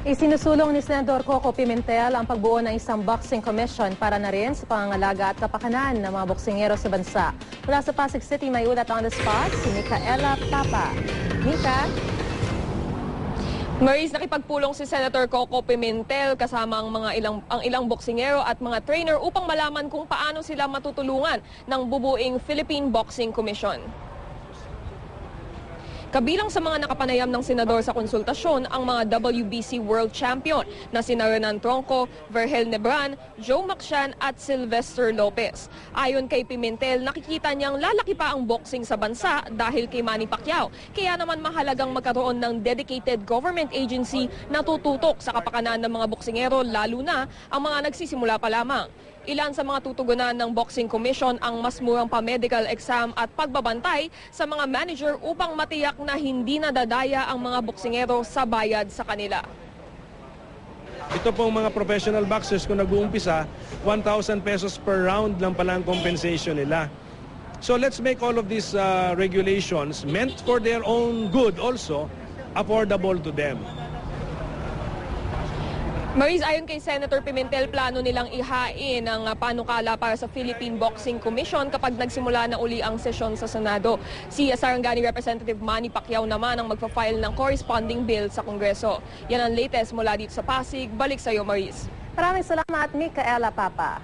Isinusulong ni Senador Coco Pimentel ang pagbuo ng isang boxing commission para na rin sa pangangalaga at kapakanan ng mga boksingero sa bansa. Mula sa Pasig City, may ulat on the spot si Micaela Papa. Mika? Maris, nakipagpulong si Senator Coco Pimentel kasama ang ilang boksingero at mga trainer upang malaman kung paano sila matutulungan ng bubuing Philippine Boxing Commission. Kabilang sa mga nakapanayam ng senador sa konsultasyon ang mga WBC World Champion na sina Renan Tronco, Vergel Nebran, Joe Macsian at Sylvester Lopez. Ayon kay Pimentel, nakikita niyang lalaki pa ang boxing sa bansa dahil kay Manny Pacquiao. Kaya naman mahalagang magkaroon ng dedicated government agency na tututok sa kapakanan ng mga boksingero, lalo na ang mga nagsisimula pa lamang. Ilan sa mga tutugunan ng Boxing Commission ang mas murang pa-medical exam at pagbabantay sa mga manager upang matiyak na hindi nadadaya ang mga boksingero sa bayad sa kanila. Ito pong mga professional boxers kung nag-uumpisa, 1,000 pesos per round lang pala ang compensation nila. So let's make all of these regulations meant for their own good also affordable to them. Maris, ayon kay Senator Pimentel, plano nilang ihain ang panukala para sa Philippine Boxing Commission kapag nagsimula na uli ang sesyon sa Senado. Si Sarangani Representative Manny Pacquiao naman ang magpa-file ng corresponding bill sa Kongreso. Yan ang latest mula dito sa Pasig. Balik sa iyo, Maris. Maraming salamat, Micaela Papa.